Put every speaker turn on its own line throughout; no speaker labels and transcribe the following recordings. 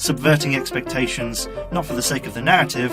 subverting expectations, not for the sake of the narrative,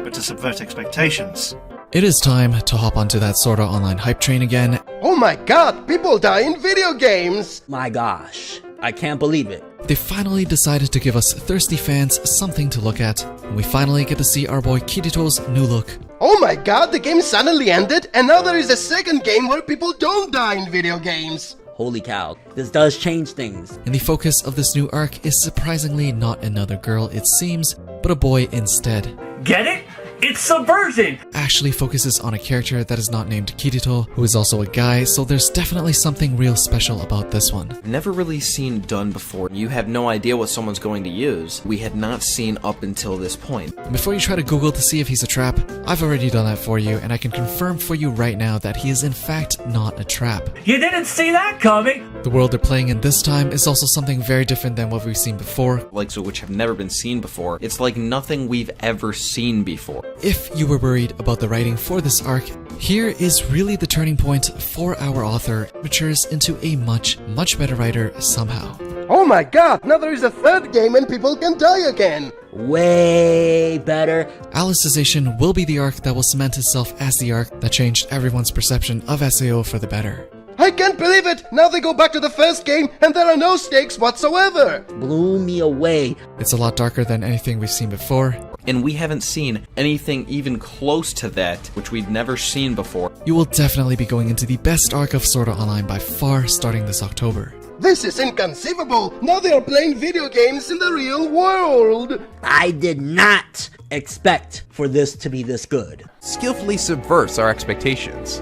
but to subvert expectations.
It is time to hop onto that Sword Art Online hype train again.
Oh my god, people die in video games!
My gosh, I can't believe it.
They finally decided to give us thirsty fans something to look at, and we finally get to see our boy Kirito's new look.
Oh my god, the game suddenly ended, and now there is a second game where people don't die in video games!
Holy cow, this does change things.
And the focus of this new arc is surprisingly not another girl, it seems, but a boy instead.
Get it? It's subversion!
Actually focuses on a character that is not named Kirito, who is also a guy, so there's definitely something real special about this one.
Never really seen done before. You have no idea what someone's going to use. We had not seen up until this point.
And before you try to Google to see if he's a trap, I've already done that for you, and I can confirm for you right now that he is in fact not a trap.
You didn't see that coming!
The world they're playing in this time is also something very different than what we've seen before.
Which have never been seen before. It's like nothing we've ever seen before.
If you were worried about the writing for this arc, here is really the turning point for our author, matures into a much better writer somehow.
Oh my god, now there is a third game and people can die again!
Way better.
Alicization will be the arc that will cement itself as the arc that changed everyone's perception of SAO for the better.
I can't believe it! Now they go back to the first game and there are no stakes whatsoever!
Blew me away.
It's a lot darker than anything we've seen before.
And we haven't seen anything even close to that, which we've never seen before.
You will definitely be going into the best arc of Sword Art Online by far starting this October.
This is inconceivable! Now they are playing video games in the real world!
I did not expect for this to be this good.
Skillfully subverts our expectations.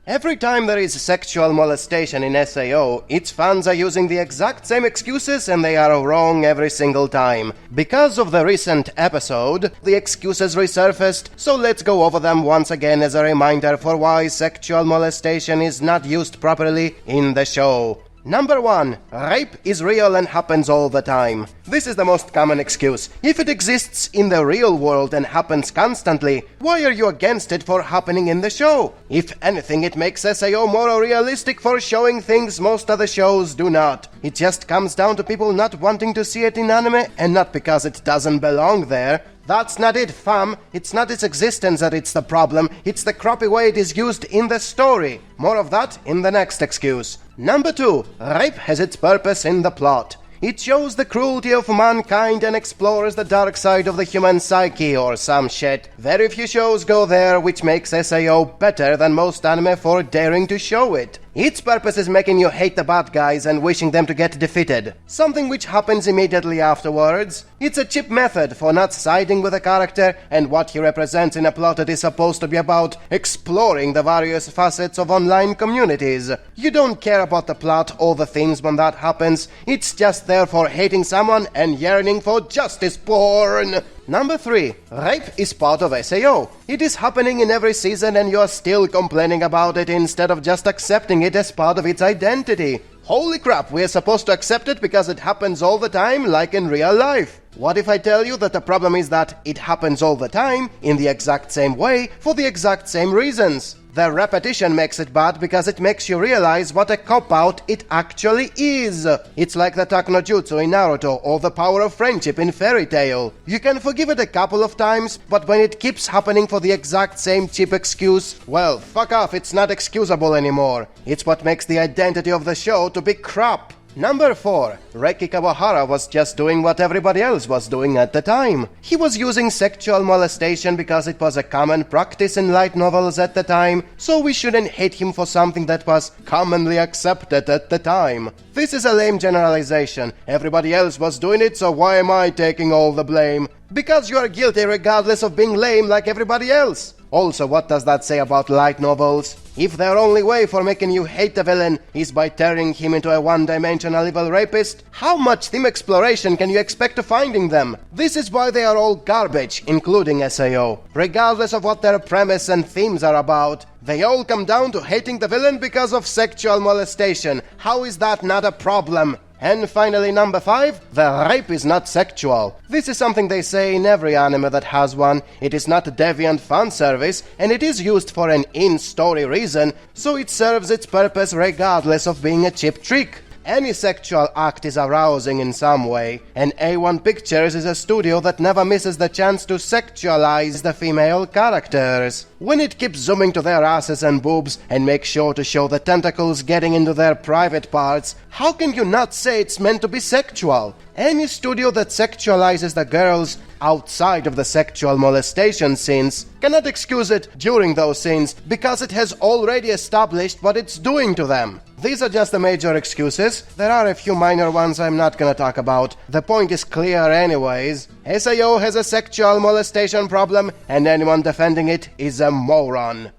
Every time there is sexual molestation in SAO, its fans are using the exact same excuses and they are wrong every single time. Because of the recent episode, the excuses resurfaced, so let's go over them once again as a reminder for why sexual molestation is not used properly in the show. Number 1. Rape is real and happens all the time. This is the most common excuse. If it exists in the real world and happens constantly, why are you against it for happening in the show? If anything, it makes SAO more realistic for showing things most other shows do not. It just comes down to people not wanting to see it in anime, and not because it doesn't belong there. That's not it, fam. It's not its existence that it's the problem, it's the crappy way it is used in the story. More of that in the next excuse. Number 2. Rape has its purpose in the plot. It shows the cruelty of mankind and explores the dark side of the human psyche or some shit. Very few shows go there, which makes SAO better than most anime for daring to show it. Its purpose is making you hate the bad guys and wishing them to get defeated, something which happens immediately afterwards. It's a cheap method for not siding with a character and what he represents in a plot that is supposed to be about exploring the various facets of online communities. You don't care about the plot or the themes when that happens, it's just there for hating someone and yearning for justice porn. Number 3. Rape is part of SAO. It is happening in every season and you are still complaining about it instead of just accepting it as part of its identity. Holy crap, we are supposed to accept it because it happens all the time, like in real life. What if I tell you that the problem is that it happens all the time, in the exact same way, for the exact same reasons? The repetition makes it bad because it makes you realize what a cop-out it actually is. It's like the Tak no Jutsu in Naruto or the power of friendship in Fairy Tail. You can forgive it a couple of times, but when it keeps happening for the exact same cheap excuse, well, fuck off, it's not excusable anymore. It's what makes the identity of the show to be crap. Number 4. Reiki Kawahara was just doing what everybody else was doing at the time. He was using sexual molestation because it was a common practice in light novels at the time, so we shouldn't hate him for something that was commonly accepted at the time. This is a lame generalization. Everybody else was doing it, so why am I taking all the blame? Because you are guilty regardless of being lame like everybody else. Also, what does that say about light novels? If their only way for making you hate the villain is by turning him into a one-dimensional evil rapist, how much theme exploration can you expect to find in them? This is why they are all garbage, including SAO. Regardless of what their premise and themes are about, they all come down to hating the villain because of sexual molestation. How is that not a problem? And finally, number 5, the rape is not sexual. This is something they say in every anime that has one. It is not a deviant fan service, and it is used for an in-story reason, so it serves its purpose regardless of being a cheap trick. Any sexual act is arousing in some way, and A1 Pictures is a studio that never misses the chance to sexualize the female characters. When it keeps zooming to their asses and boobs and makes sure to show the tentacles getting into their private parts, how can you not say it's meant to be sexual? Any studio that sexualizes the girls outside of the sexual molestation scenes cannot excuse it during those scenes because it has already established what it's doing to them. These are just the major excuses. There are a few minor ones I'm not gonna talk about. The point is clear anyways. SAO has a sexual molestation problem, and anyone defending it is a moron.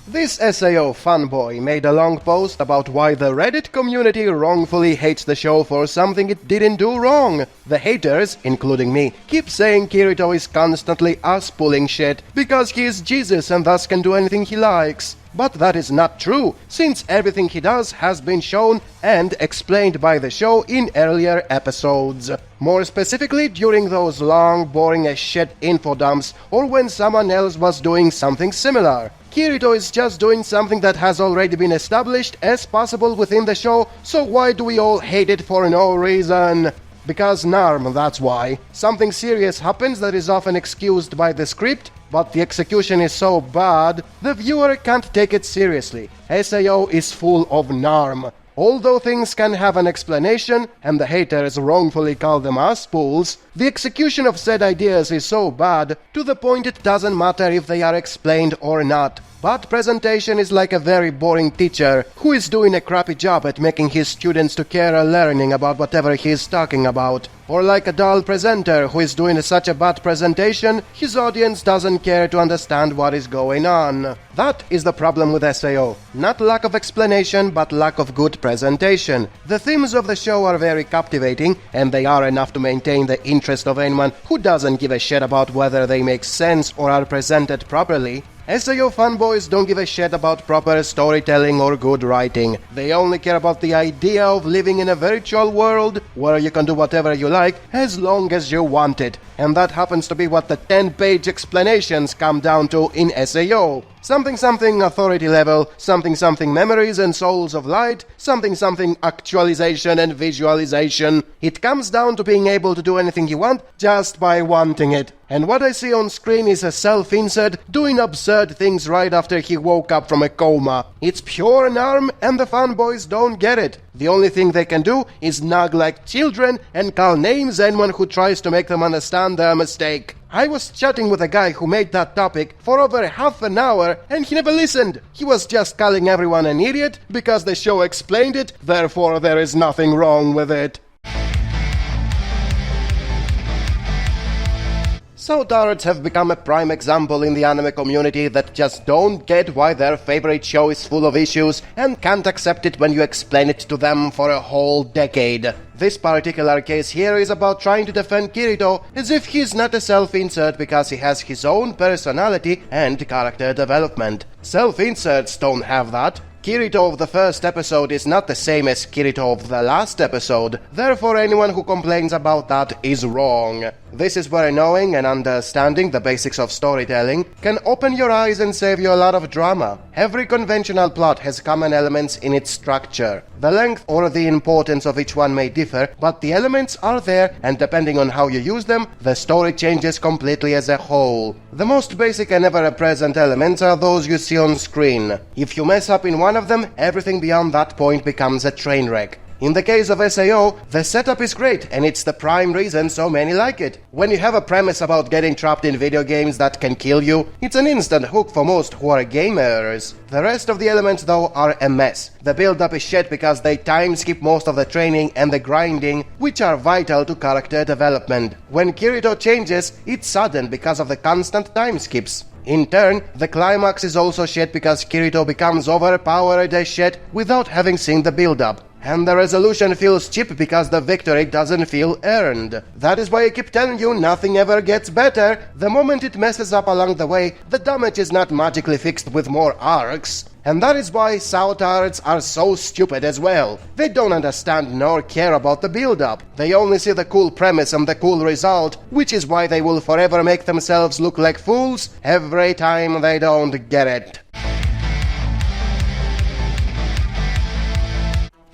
This SAO fanboy made a long post about why the Reddit community wrongfully hates the show for something it didn't do wrong. The haters, including me, keep saying Kirito is constantly ass-pulling shit because he is Jesus and thus can do anything he likes. But that is not true, since everything he does has been shown and explained by the show in earlier episodes. More specifically, during those long, boring as shit info dumps, or when someone else was doing something similar. Kirito is just doing something that has already been established as possible within the show, so why do we all hate it for no reason? Because Narm, that's why. Something serious happens that is often excused by the script, but the execution is so bad, the viewer can't take it seriously. SAO is full of Narm. Although things can have an explanation, and the haters wrongfully call them ass-pulls, the execution of said ideas is so bad, to the point it doesn't matter if they are explained or not. Bad presentation is like a very boring teacher who is doing a crappy job at making his students to care or learning about whatever he is talking about. Or like a dull presenter who is doing such a bad presentation, his audience doesn't care to understand what is going on. That is the problem with SAO. Not lack of explanation, but lack of good presentation. The themes of the show are very captivating, and they are enough to maintain the interest of anyone who doesn't give a shit about whether they make sense or are presented properly. SAO fanboys don't give a shit about proper storytelling or good writing. They only care about the idea of living in a virtual world where you can do whatever you like as long as you want it. And that happens to be what the 10-page explanations come down to in SAO. Something something authority level, something something memories and souls of light, something something actualization and visualization. It comes down to being able to do anything you want just by wanting it. And what I see on screen is a self-insert doing absurd things right after he woke up from a coma. It's pure Narm and the fanboys don't get it. The only thing they can do is nag like children and call names anyone who tries to make them understand their mistake. I was chatting with a guy who made that topic for over half an hour and he never listened. He was just calling everyone an idiot because the show explained it, therefore there is nothing wrong with it. So tards have become a prime example in the anime community that just don't get why their favorite show is full of issues and can't accept it when you explain it to them for a whole decade. This particular case here is about trying to defend Kirito as if he's not a self-insert because he has his own personality and character development. Self-inserts don't have that. Kirito of the first episode is not the same as Kirito of the last episode, therefore anyone who complains about that is wrong. This is where knowing and understanding the basics of storytelling can open your eyes and save you a lot of drama. Every conventional plot has common elements in its structure. The length or the importance of each one may differ, but the elements are there, and depending on how you use them, the story changes completely as a whole. The most basic and ever-present elements are those you see on screen. If you mess up in one of them, everything beyond that point becomes a train wreck. In the case of SAO, the setup is great, and it's the prime reason so many like it. When you have a premise about getting trapped in video games that can kill you, it's an instant hook for most who are gamers. The rest of the elements, though, are a mess. The build-up is shit because they time skip most of the training and the grinding, which are vital to character development. When Kirito changes, it's sudden because of the constant time skips. In turn, the climax is also shit because Kirito becomes overpowered as shit without having seen the build-up. And the resolution feels cheap because the victory doesn't feel earned. That is why I keep telling you nothing ever gets better. The moment it messes up along the way, the damage is not magically fixed with more arcs. And that is why SAO tards are so stupid as well. They don't understand nor care about the build-up. They only see the cool premise and the cool result, which is why they will forever make themselves look like fools every time they don't get it.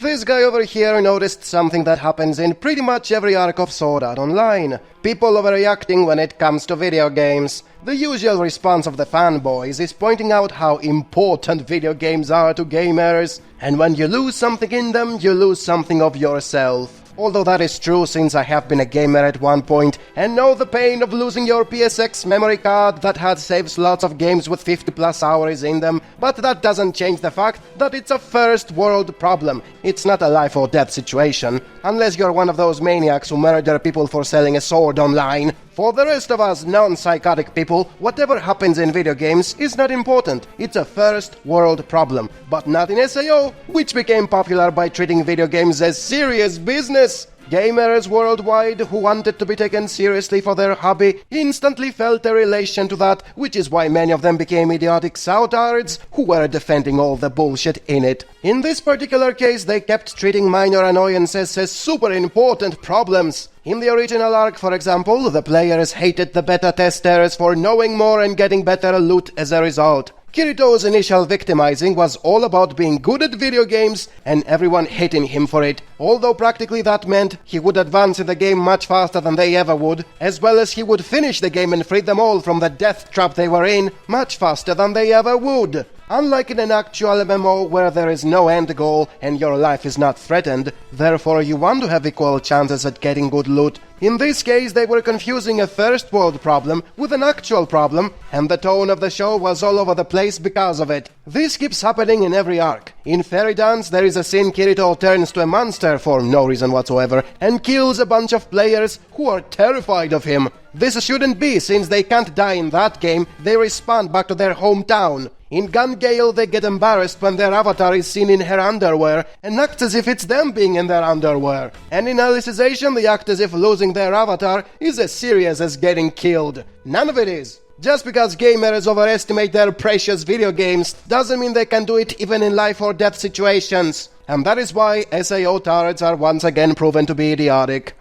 This guy over here noticed something that happens in pretty much every arc of Sword Art Online. People overreacting when it comes to video games. The usual response of the fanboys is pointing out how important video games are to gamers, and when you lose something in them, you lose something of yourself. Although that is true, since I have been a gamer at one point and know the pain of losing your PSX memory card that had saved lots of games with 50 plus hours in them, but that doesn't change the fact that it's a first world problem. It's not a life or death situation, unless you're one of those maniacs who murder people for selling a sword online. For the rest of us non-psychotic people, whatever happens in video games is not important. It's a first world problem, but not in SAO, which became popular by treating video games as serious business. Gamers worldwide who wanted to be taken seriously for their hobby instantly felt a relation to that, which is why many of them became idiotic sautards who were defending all the bullshit in it. In this particular case, they kept treating minor annoyances as super important problems. In the original arc, for example, the players hated the beta testers for knowing more and getting better loot as a result. Kirito's initial victimizing was all about being good at video games and everyone hating him for it, although practically that meant he would advance in the game much faster than they ever would, as well as he would finish the game and free them all from the death trap they were in much faster than they ever would. Unlike in an actual MMO where there is no end goal and your life is not threatened, therefore you want to have equal chances at getting good loot. In this case, they were confusing a first world problem with an actual problem, and the tone of the show was all over the place because of it. This keeps happening in every arc. In Fairy Dance, there is a scene Kirito turns to a monster for no reason whatsoever and kills a bunch of players who are terrified of him. This shouldn't be, since they can't die in that game, they respawn back to their hometown. In Gun Gale, they get embarrassed when their avatar is seen in her underwear and act as if it's them being in their underwear. And in Alicization, they act as if losing their avatar is as serious as getting killed. None of it is. Just because gamers overestimate their precious video games doesn't mean they can do it even in life or death situations. And that is why SAO turrets are once again proven to be idiotic.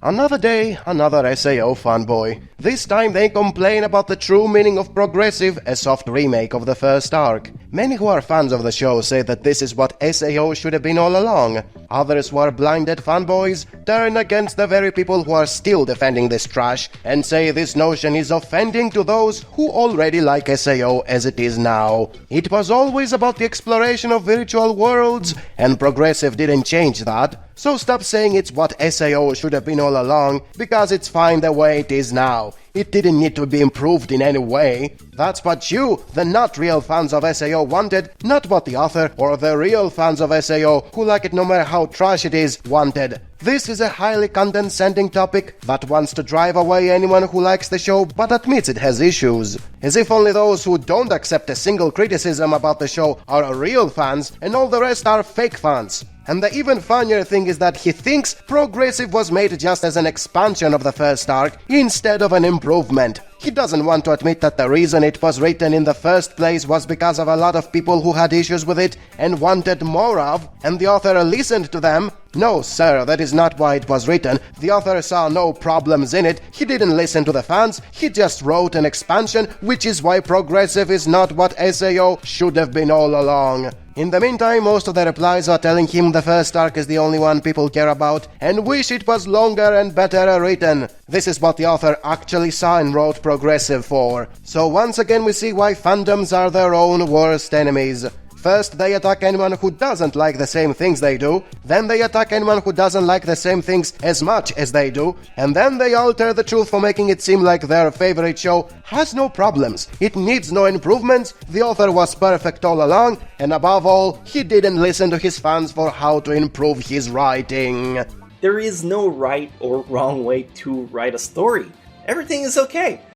Another day, another SAO fanboy. This time they complain about the true meaning of progressive, a soft remake of the first arc. Many who are fans of the show say that this is what SAO should have been all along. Others who are blinded fanboys turn against the very people who are still defending this trash and say this notion is offending to those who already like SAO as it is now. It was always about the exploration of virtual worlds, and progressive didn't change that. So stop saying it's what SAO should have been all along, because it's fine the way it is now. It didn't need to be improved in any way. That's what you, the not real fans of SAO, wanted, not what the author or the real fans of SAO, who like it no matter how trash it is, wanted. This is a highly condescending topic that wants to drive away anyone who likes the show but admits it has issues. As if only those who don't accept a single criticism about the show are real fans and all the rest are fake fans. And the even funnier thing is that he thinks progressive was made just as an expansion of the first arc instead of an improvement. He doesn't want to admit that the reason it was written in the first place was because of a lot of people who had issues with it and wanted more of, and the author listened to them. No, sir, that is not why it was written. The author saw no problems in it. He didn't listen to the fans. He just wrote an expansion, which is why progressive is not what SAO should have been all along. In the meantime, most of the replies are telling him the first arc is the only one people care about and wish it was longer and better written. This is what the author actually saw and wrote progressive for. So once again we see why fandoms are their own worst enemies. First, they attack anyone who doesn't like the same things they do, then they attack anyone who doesn't like the same things as much as they do, and then they alter the truth for making it seem like their favorite show has no problems, it needs no improvements, the author was perfect all along, and above all, he didn't listen to his fans for how to improve his writing.
There is no right or wrong way to write a story. Everything is okay.